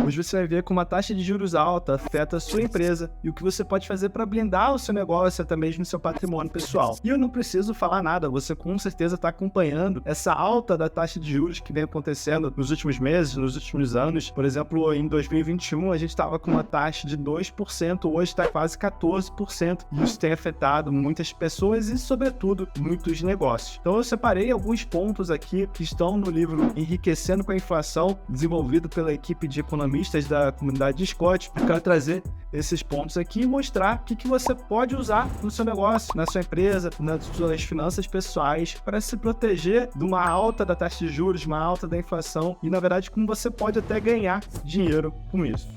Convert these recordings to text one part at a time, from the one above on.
Hoje você vai ver como a taxa de juros alta afeta a sua empresa e o que você pode fazer para blindar o seu negócio, até mesmo o seu patrimônio pessoal. E eu não preciso falar nada, você com certeza está acompanhando essa alta da taxa de juros que vem acontecendo nos últimos meses, nos últimos anos. Por exemplo, em 2021 a gente estava com uma taxa de 2%, hoje está quase 14%. E isso tem afetado muitas pessoas e, sobretudo, muitos negócios. Então eu separei alguns pontos aqui que estão no livro Enriquecendo com a Inflação, desenvolvido pela equipe de economistas da comunidade Scott. Eu quero trazer esses pontos aqui e mostrar o que você pode usar no seu negócio, na sua empresa, nas suas finanças pessoais, para se proteger de uma alta da taxa de juros, uma alta da inflação e, na verdade, como você pode até ganhar dinheiro com isso.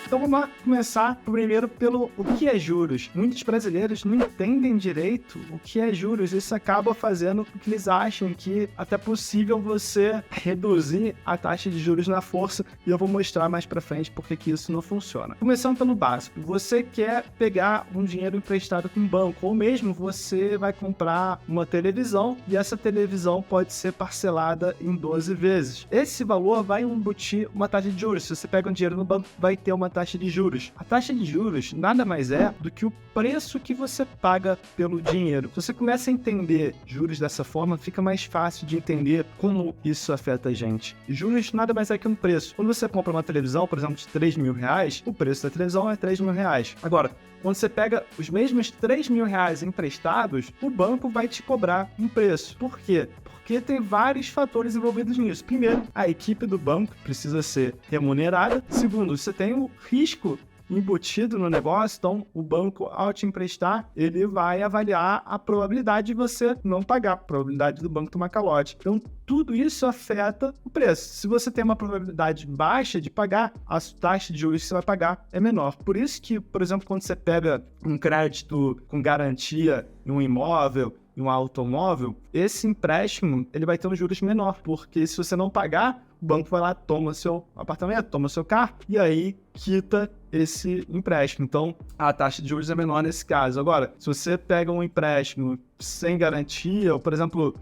Então vamos lá começar primeiro pelo o que é juros. Muitos brasileiros não entendem direito o que é juros. Isso acaba fazendo com que eles achem que até é possível você reduzir a taxa de juros na força, e eu vou mostrar mais pra frente porque que isso não funciona. Começando pelo básico, você quer pegar um dinheiro emprestado com um banco, ou mesmo você vai comprar uma televisão e essa televisão pode ser parcelada em 12 vezes. Esse valor vai embutir uma taxa de juros. Se você pega um dinheiro no banco, vai ter uma taxa de juros. A taxa de juros nada mais é do que o preço que você paga pelo dinheiro. Se você começa a entender juros dessa forma, fica mais fácil de entender como isso afeta a gente. Juros nada mais é que um preço. Quando você compra uma televisão, por exemplo, de R$3.000, o preço da televisão é R$3.000. Agora, quando você pega os mesmos R$3.000 emprestados, o banco vai te cobrar um preço. Por quê? Porque tem vários fatores envolvidos nisso. Primeiro, a equipe do banco precisa ser remunerada. Segundo, você tem o risco embutido no negócio, então o banco, ao te emprestar, ele vai avaliar a probabilidade de você não pagar, a probabilidade do banco tomar calote. Então, tudo isso afeta o preço. Se você tem uma probabilidade baixa de pagar, a taxa de juros que você vai pagar é menor. Por isso que, por exemplo, quando você pega um crédito com garantia em um imóvel, em um automóvel, esse empréstimo ele vai ter um juros menor, porque se você não pagar, o banco vai lá, toma seu apartamento, toma seu carro, e aí quita esse empréstimo. Então, a taxa de juros é menor nesse caso. Agora, se você pega um empréstimo sem garantia, ou, por exemplo,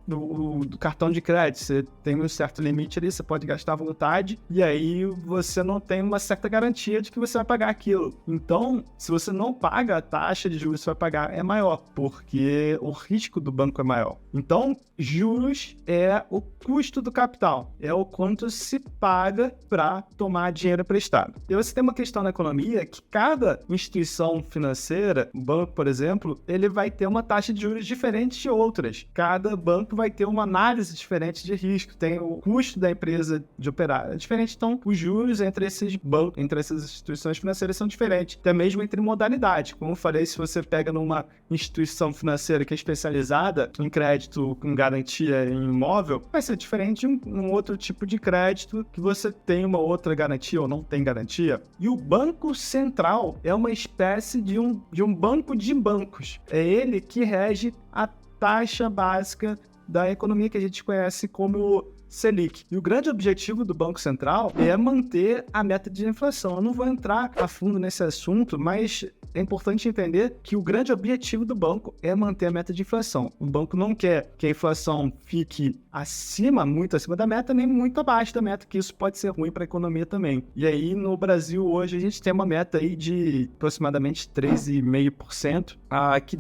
do cartão de crédito, você tem um certo limite ali, você pode gastar à vontade, e aí você não tem uma certa garantia de que você vai pagar aquilo. Então, se você não paga, a taxa de juros que você vai pagar é maior, porque o risco do banco é maior. Então, juros é o custo do capital, é o quanto se paga para tomar dinheiro emprestado. E você tem uma questão na economia que cada instituição financeira, um banco, por exemplo, ele vai ter uma taxa de juros diferente de outras. Cada banco vai ter uma análise diferente de risco, tem o custo da empresa de operar. É diferente, então, os juros entre esses bancos, entre essas instituições financeiras são diferentes, até mesmo entre modalidades. Como eu falei, se você pega numa instituição financeira que é especializada em crédito com garantia em imóvel, vai ser diferente de um outro tipo de crédito que você tem uma outra garantia ou não tem garantia. E o Banco Central é uma espécie de um banco de bancos. É ele que rege a taxa básica da economia que a gente conhece como Selic. E o grande objetivo do Banco Central é manter a meta de inflação. Eu não vou entrar a fundo nesse assunto, mas é importante entender que o grande objetivo do banco é manter a meta de inflação. O banco não quer que a inflação fique muito acima da meta, nem muito abaixo da meta, que isso pode ser ruim para a economia também. E aí, no Brasil, hoje, a gente tem uma meta aí de aproximadamente 13,5%, que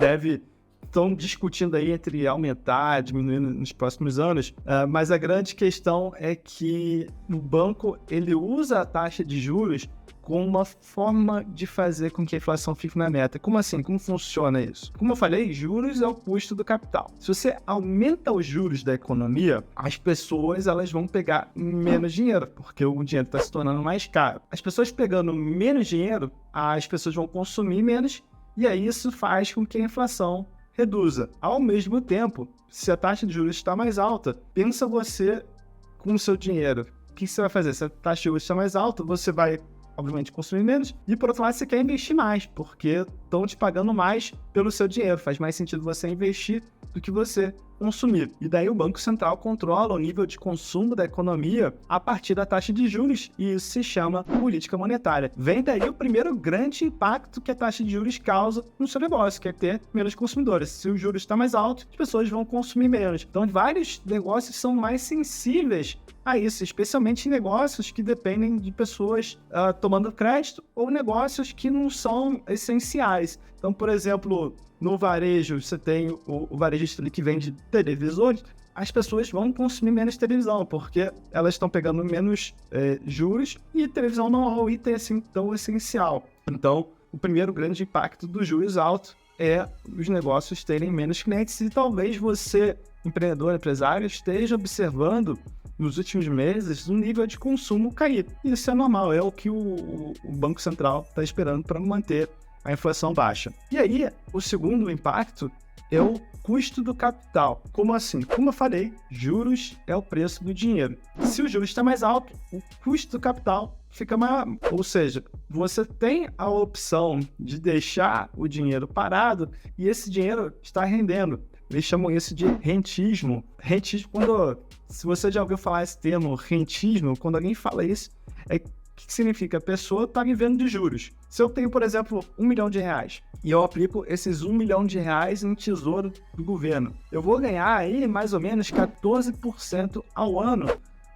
estão discutindo aí entre aumentar, diminuir nos próximos anos, mas a grande questão é que o banco ele usa a taxa de juros como uma forma de fazer com que a inflação fique na meta. Como assim? Como funciona isso? Como eu falei, juros é o custo do capital. Se você aumenta os juros da economia, as pessoas elas vão pegar menos dinheiro, porque o dinheiro está se tornando mais caro. As pessoas pegando menos dinheiro, as pessoas vão consumir menos, e aí isso faz com que a inflação reduza. Ao mesmo tempo, se a taxa de juros está mais alta, pensa você com o seu dinheiro. O que você vai fazer? Se a taxa de juros está mais alta, você vai, obviamente, consumir menos. E, por outro lado, você quer investir mais, porque estão te pagando mais pelo seu dinheiro. Faz mais sentido você investir do que você consumir. E daí o Banco Central controla o nível de consumo da economia a partir da taxa de juros, e isso se chama política monetária. Vem daí o primeiro grande impacto que a taxa de juros causa no seu negócio, que é ter menos consumidores. Se o juros está mais alto, as pessoas vão consumir menos. Então, vários negócios são mais sensíveis a isso, especialmente negócios que dependem de pessoas tomando crédito ou negócios que não são essenciais. Então, por exemplo, no varejo, você tem o varejista ali que vende televisores, as pessoas vão consumir menos televisão, porque elas estão pegando menos juros e televisão não é um item assim tão essencial. Então, o primeiro grande impacto dos juros altos é os negócios terem menos clientes, e talvez você, empreendedor, empresário, esteja observando nos últimos meses o nível de consumo cair. Isso é normal, é o que o Banco Central está esperando para manter a inflação baixa. E aí, o segundo impacto é o custo do capital. Como assim? Como eu falei, juros é o preço do dinheiro. Se o juros está mais alto, o custo do capital fica maior. Ou seja, você tem a opção de deixar o dinheiro parado e esse dinheiro está rendendo. Eles chamam isso de rentismo. Rentismo, se você já ouviu falar esse termo, rentismo, quando alguém fala isso, o que significa? A pessoa está vivendo de juros. Se eu tenho, por exemplo, R$1 milhão e eu aplico esses R$1 milhão em tesouro do governo, eu vou ganhar aí mais ou menos 14% ao ano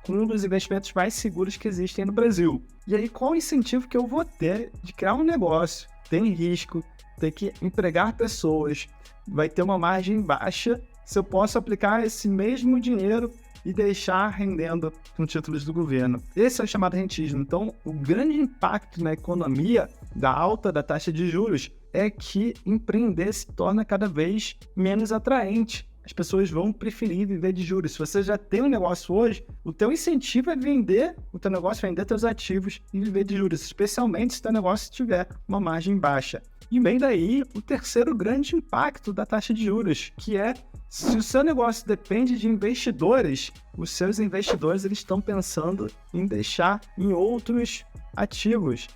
com um dos investimentos mais seguros que existem no Brasil. E aí, qual o incentivo que eu vou ter de criar um negócio? Tem risco, tem que empregar pessoas, vai ter uma margem baixa, se eu posso aplicar esse mesmo dinheiro e deixar rendendo com títulos do governo. Esse é o chamado rentismo. Então, o grande impacto na economia da alta da taxa de juros é que empreender se torna cada vez menos atraente. As pessoas vão preferir viver de juros. Se você já tem um negócio hoje, o teu incentivo é vender o teu negócio, vender teus ativos e viver de juros, especialmente se o teu negócio tiver uma margem baixa. E vem daí o terceiro grande impacto da taxa de juros, que é, se o seu negócio depende de investidores, os seus investidores eles estão pensando em deixar em outros ativos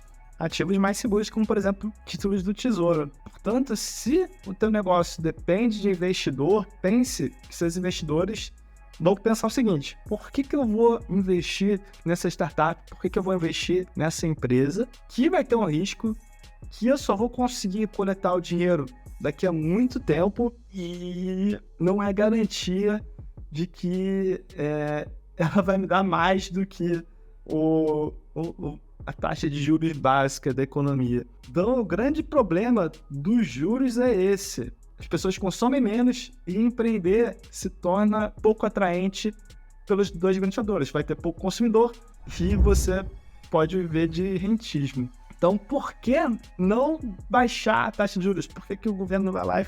mais seguros, como, por exemplo, títulos do Tesouro. Portanto, se o teu negócio depende de investidor, pense que seus investidores vão pensar o seguinte: por que eu vou investir nessa startup? Por que eu vou investir nessa empresa que vai ter um risco, que eu só vou conseguir coletar o dinheiro daqui a muito tempo e não é garantia de que ela vai me dar mais do que a taxa de juros básica da economia. Então, o grande problema dos juros é esse. As pessoas consomem menos e empreender se torna pouco atraente pelos dois grandes fatores. Vai ter pouco consumidor e você pode viver de rentismo. Então, por que não baixar a taxa de juros? Por que o governo vai lá e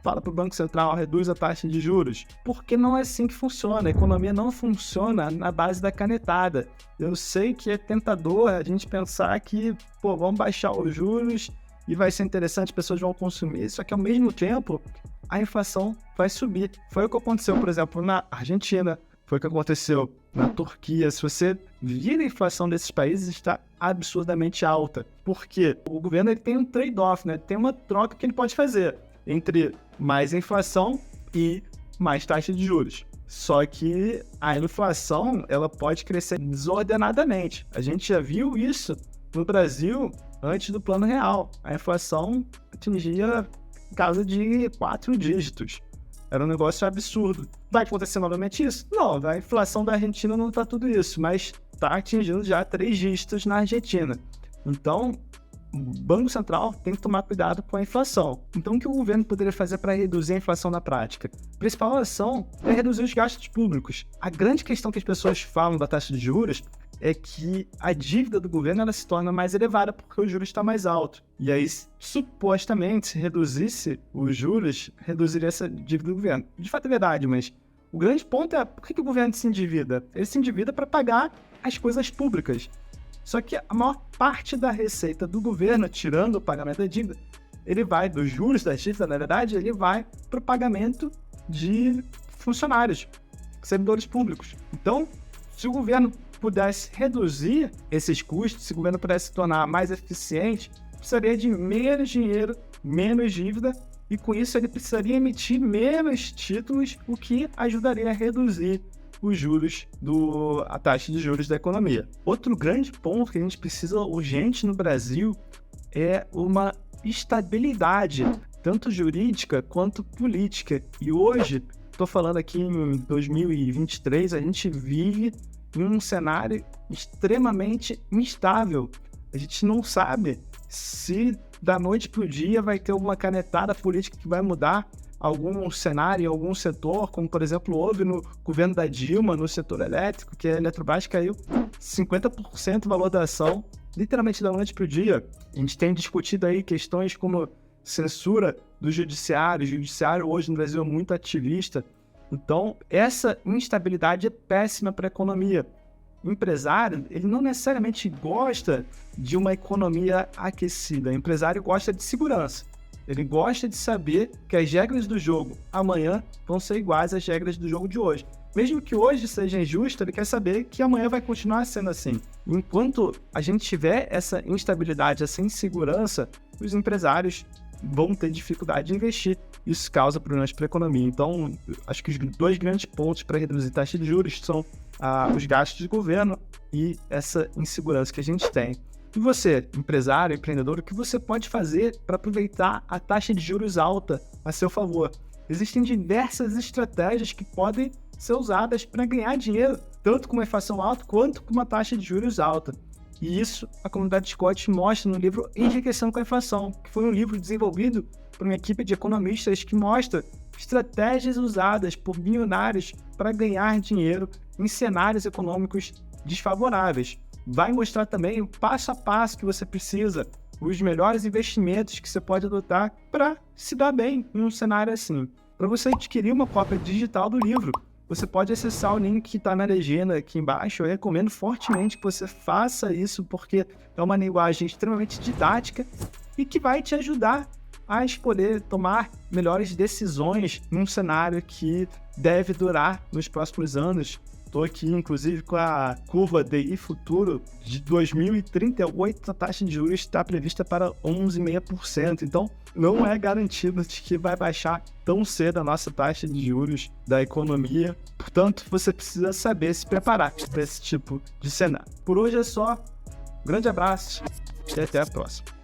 fala para o Banco Central, reduz a taxa de juros? Porque não é assim que funciona. A economia não funciona na base da canetada. Eu sei que é tentador a gente pensar que, vamos baixar os juros e vai ser interessante, as pessoas vão consumir. Só que, ao mesmo tempo, a inflação vai subir. Foi o que aconteceu, por exemplo, na Argentina. Foi o que aconteceu na Turquia. Se você vir a inflação desses países, está absurdamente alta. Por quê? O governo ele tem um trade-off, né? Tem uma troca que ele pode fazer entre mais inflação e mais taxa de juros. Só que a inflação ela pode crescer desordenadamente. A gente já viu isso no Brasil antes do Plano Real. A inflação atingia casa de 4 dígitos. Era um negócio absurdo. Vai acontecer novamente isso? Não, a inflação da Argentina não está tudo isso, mas está atingindo já 3 dígitos na Argentina. Então, o Banco Central tem que tomar cuidado com a inflação. Então, o que o governo poderia fazer para reduzir a inflação na prática? A principal ação é reduzir os gastos públicos. A grande questão que as pessoas falam da taxa de juros é que a dívida do governo ela se torna mais elevada porque o juros está mais alto. E aí, supostamente, se reduzisse os juros, reduziria essa dívida do governo. De fato é verdade, mas o grande ponto é por que o governo se endivida? Ele se endivida para pagar as coisas públicas. Só que a maior parte da receita do governo, tirando o pagamento da dívida, ele vai dos juros da dívida, na verdade, ele vai para o pagamento de funcionários, servidores públicos. Então, se o governo pudesse reduzir esses custos, se o governo pudesse se tornar mais eficiente, precisaria de menos dinheiro, menos dívida e com isso ele precisaria emitir menos títulos, o que ajudaria a reduzir os juros, a taxa de juros da economia. Outro grande ponto que a gente precisa urgente no Brasil é uma estabilidade, tanto jurídica quanto política. E hoje, estou falando aqui em 2023, a gente vive em um cenário extremamente instável. A gente não sabe se da noite para o dia vai ter uma canetada política que vai mudar algum cenário, algum setor, como por exemplo houve no governo da Dilma, no setor elétrico, que a Eletrobras caiu 50% o valor da ação, literalmente da noite para o dia. A gente tem discutido aí questões como censura do judiciário. O judiciário hoje no Brasil é muito ativista. Então, essa instabilidade é péssima para a economia. O empresário, ele não necessariamente gosta de uma economia aquecida. O empresário gosta de segurança. Ele gosta de saber que as regras do jogo amanhã vão ser iguais às regras do jogo de hoje. Mesmo que hoje seja injusto, ele quer saber que amanhã vai continuar sendo assim. Enquanto a gente tiver essa instabilidade, essa insegurança, os empresários vão ter dificuldade de investir. Isso causa problemas para a economia. Então, acho que os dois grandes pontos para reduzir a taxa de juros são os gastos de governo e essa insegurança que a gente tem. E você, empresário, empreendedor, o que você pode fazer para aproveitar a taxa de juros alta a seu favor? Existem diversas estratégias que podem ser usadas para ganhar dinheiro, tanto com uma inflação alta quanto com uma taxa de juros alta. E isso a comunidade Scott mostra no livro Enriquecendo com a Inflação, que foi um livro desenvolvido por uma equipe de economistas que mostra estratégias usadas por bilionários para ganhar dinheiro em cenários econômicos desfavoráveis. Vai mostrar também o passo a passo que você precisa, os melhores investimentos que você pode adotar para se dar bem em um cenário assim. Para você adquirir uma cópia digital do livro, você pode acessar o link que está na legenda aqui embaixo. Eu recomendo fortemente que você faça isso, porque é uma linguagem extremamente didática e que vai te ajudar a poder tomar melhores decisões num cenário que deve durar nos próximos anos. Estou aqui, inclusive, com a curva DI futuro de 2038, a taxa de juros está prevista para 11,5%. Então, não é garantido de que vai baixar tão cedo a nossa taxa de juros da economia. Portanto, você precisa saber se preparar para esse tipo de cenário. Por hoje é só. Um grande abraço e até a próxima.